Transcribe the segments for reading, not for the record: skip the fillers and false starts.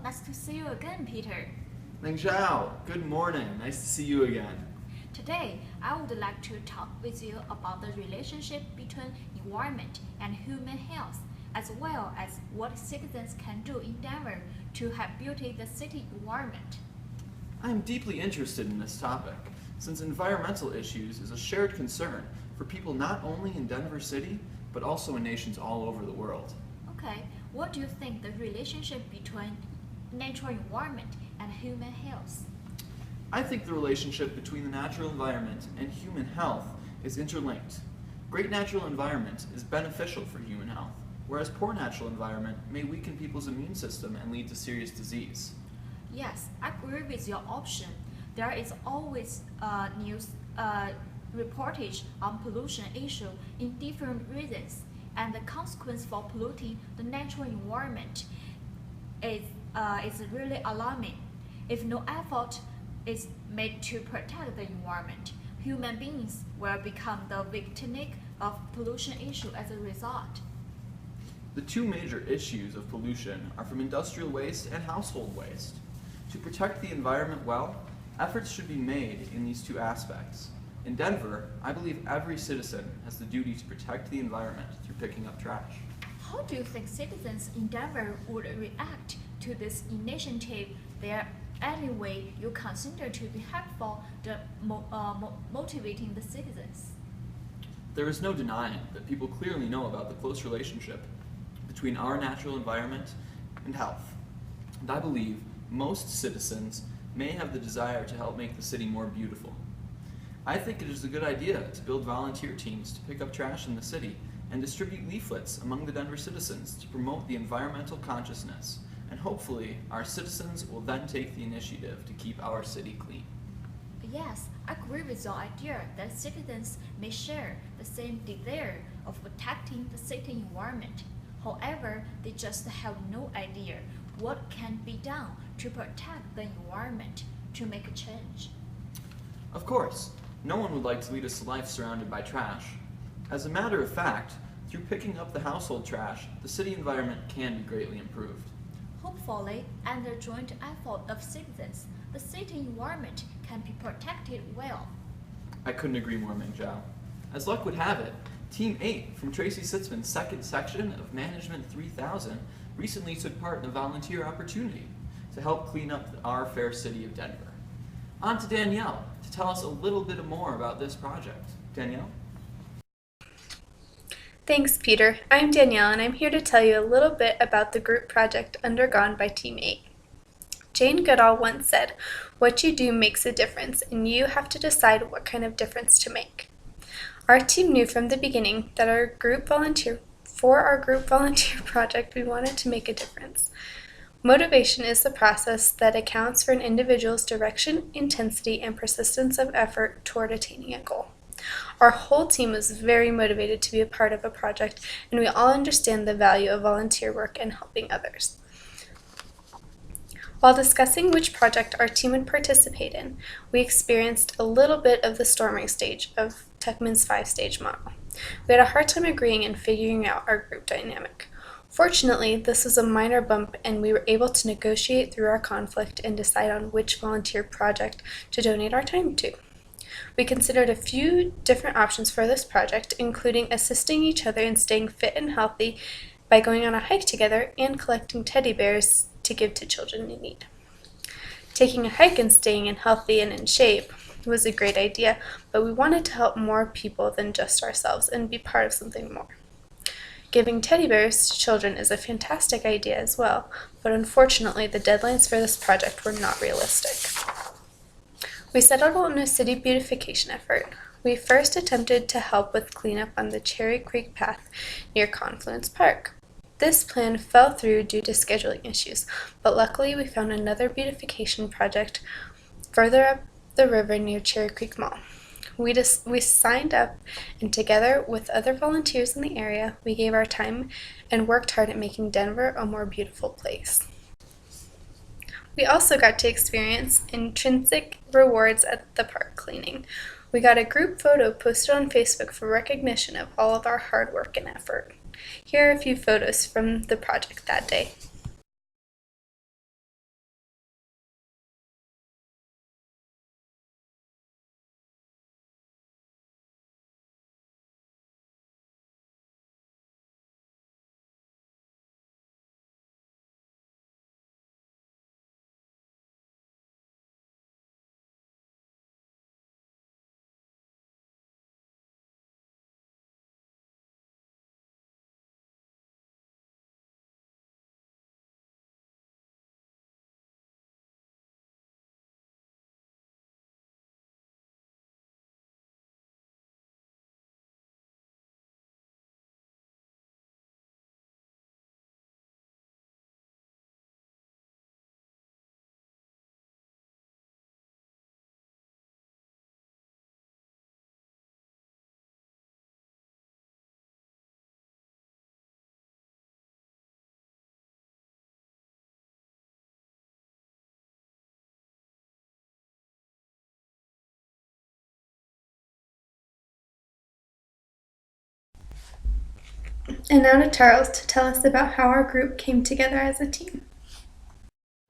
nice to see you again, Peter. Meng Zhao, good morning. Nice to see you again. Today, I would like to talk with you about the relationship between environment and human health, as well as what citizens can do in Denver to help beauty the city environment. I am deeply interested in this topic, since environmental issues is a shared concern for people not only in Denver City, but also in nations all over the world. Okay, what do you think the relationship between natural environment and human health? I think the relationship between the natural environment and human health is interlinked. Great natural environment is beneficial for human health, whereas poor natural environment may weaken people's immune system and lead to serious disease. Yes, I agree with your option. There is always news reportage on pollution issue in different regions, and the consequence for polluting the natural environment is really alarming. If no effort is made to protect the environment, human beings will become the victim of pollution issue as a result. The two major issues of pollution are from industrial waste and household waste. To protect the environment well, efforts should be made in these two aspects. In Denver, I believe every citizen has the duty to protect the environment through picking up trash. How do you think citizens in Denver would react to this initiative? There any way you consider to be helpful to motivating the citizens? There is no denying that people clearly know about the close relationship between our natural environment and health. And I believe most citizens may have the desire to help make the city more beautiful. I think it is a good idea to build volunteer teams to pick up trash in the city and distribute leaflets among the Denver citizens to promote the environmental consciousness, and hopefully our citizens will then take the initiative to keep our city clean. Yes, I agree with your idea that citizens may share the same desire of protecting the city environment. However, they just have no idea what can be done to protect the environment to make a change. Of course, no one would like to lead a life surrounded by trash. As a matter of fact, through picking up the household trash, the city environment can be greatly improved. Hopefully, under joint effort of citizens, the city environment can be protected well. I couldn't agree more, Meng Zhao. As luck would have it, Team 8 from Tracy Sitzman's second section of Management 3000 recently took part in a volunteer opportunity to help clean up our fair city of Denver. On to Danielle to tell us a little bit more about this project. Danielle? Thanks, Peter. I'm Danielle, and I'm here to tell you a little bit about the group project undergone by Team 8. Jane Goodall once said, "What you do makes a difference, and you have to decide what kind of difference to make." Our team knew from the beginning that our group volunteer project, we wanted to make a difference. Motivation is the process that accounts for an individual's direction, intensity, and persistence of effort toward attaining a goal. Our whole team was very motivated to be a part of a project, and we all understand the value of volunteer work and helping others. While discussing which project our team would participate in, we experienced a little bit of the storming stage of Tuckman's 5-stage model. We had a hard time agreeing and figuring out our group dynamic. Fortunately, this was a minor bump, and we were able to negotiate through our conflict and decide on which volunteer project to donate our time to. We considered a few different options for this project, including assisting each other in staying fit and healthy by going on a hike together and collecting teddy bears to give to children in need. Taking a hike and staying healthy and in shape was a great idea, but we wanted to help more people than just ourselves and be part of something more. Giving teddy bears to children is a fantastic idea as well, but unfortunately the deadlines for this project were not realistic. We settled on a city beautification effort. We first attempted to help with cleanup on the Cherry Creek path near Confluence Park. This plan fell through due to scheduling issues, but luckily we found another beautification project further up the river near Cherry Creek Mall. We signed up, and together with other volunteers in the area, we gave our time and worked hard at making Denver a more beautiful place. We also got to experience intrinsic rewards at the park cleaning. We got a group photo posted on Facebook for recognition of all of our hard work and effort. Here are a few photos from the project that day. And now to Charles to tell us about how our group came together as a team.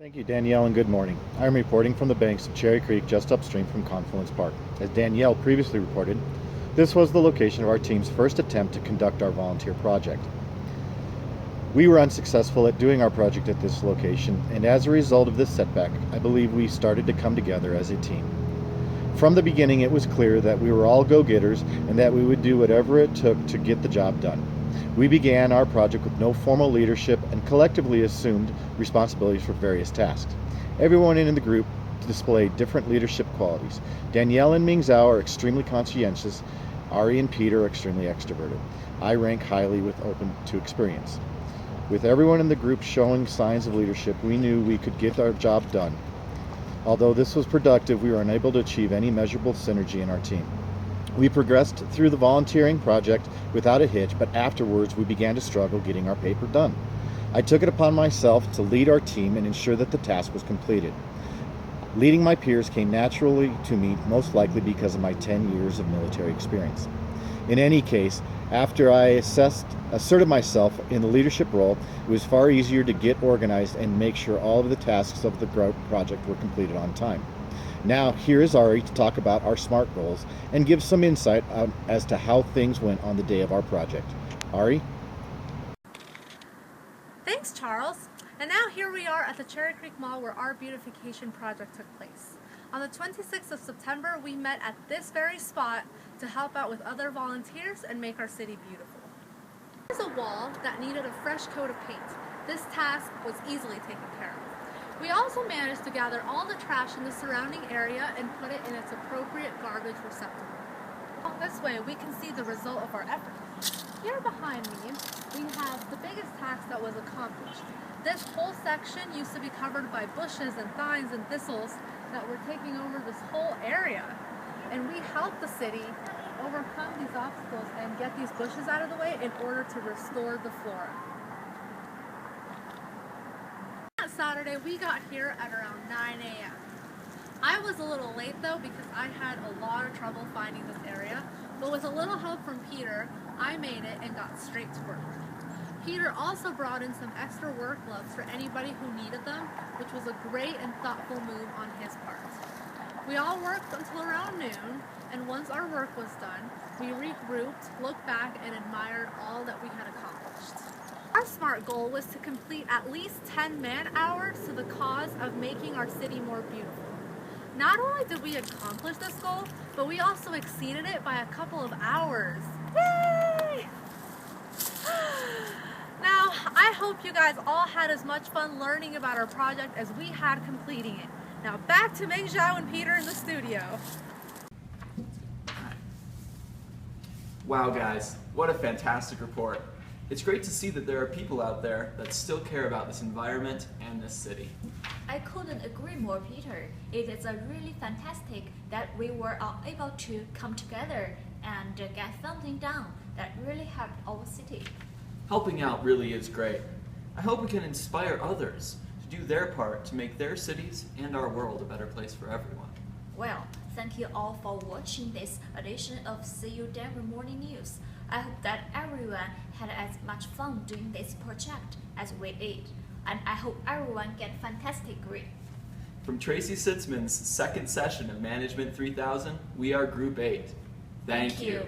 Thank you, Danielle, and good morning. I'm reporting from the banks of Cherry Creek just upstream from Confluence Park. As Danielle previously reported, this was the location of our team's first attempt to conduct our volunteer project. We were unsuccessful at doing our project at this location, and as a result of this setback, I believe we started to come together as a team. From the beginning, it was clear that we were all go-getters and that we would do whatever it took to get the job done. We began our project with no formal leadership and collectively assumed responsibilities for various tasks. Everyone in the group displayed different leadership qualities. Danielle and Ming Zhao are extremely conscientious. Ari and Peter are extremely extroverted. I rank highly with open to experience. With everyone in the group showing signs of leadership, we knew we could get our job done. Although this was productive, we were unable to achieve any measurable synergy in our team. We progressed through the volunteering project without a hitch, but afterwards we began to struggle getting our paper done. I took it upon myself to lead our team and ensure that the task was completed. Leading my peers came naturally to me, most likely because of my 10 years of military experience. In any case, after I asserted myself in the leadership role, it was far easier to get organized and make sure all of the tasks of the project were completed on time. Now, here is Ari to talk about our SMART goals and give some insight as to how things went on the day of our project. Ari? Thanks, Charles. And now here we are at the Cherry Creek Mall where our beautification project took place. On the 26th of September, we met at this very spot to help out with other volunteers and make our city beautiful. There's a wall that needed a fresh coat of paint. This task was easily taken care of. We also managed to gather all the trash in the surrounding area and put it in its appropriate garbage receptacle. This way we can see the result of our effort. Here behind me, we have the biggest task that was accomplished. This whole section used to be covered by bushes and thorns and thistles that were taking over this whole area. And we helped the city overcome these obstacles and get these bushes out of the way in order to restore the flora. Saturday, we got here at around 9 a.m. I was a little late though because I had a lot of trouble finding this area, but with a little help from Peter, I made it and got straight to work. Peter also brought in some extra work gloves for anybody who needed them, which was a great and thoughtful move on his part. We all worked until around noon, and once our work was done, we regrouped, looked back, and admired all that we had accomplished. Our SMART goal was to complete at least 10 man-hours to the cause of making our city more beautiful. Not only did we accomplish this goal, but we also exceeded it by a couple of hours. Yay! Now, I hope you guys all had as much fun learning about our project as we had completing it. Now back to Ming Zhao and Peter in the studio. Wow, guys, what a fantastic report. It's great to see that there are people out there that still care about this environment and this city. I couldn't agree more, Peter. It is a really fantastic that we were all able to come together and get something done that really helped our city. Helping out really is great. I hope we can inspire others to do their part to make their cities and our world a better place for everyone. Well, thank you all for watching this edition of See You Denver Morning News. I hope that everyone had as much fun doing this project as we did, and I hope everyone get fantastic grade. From Tracy Sitzman's second session of Management 3000, we are Group 8. Thank you.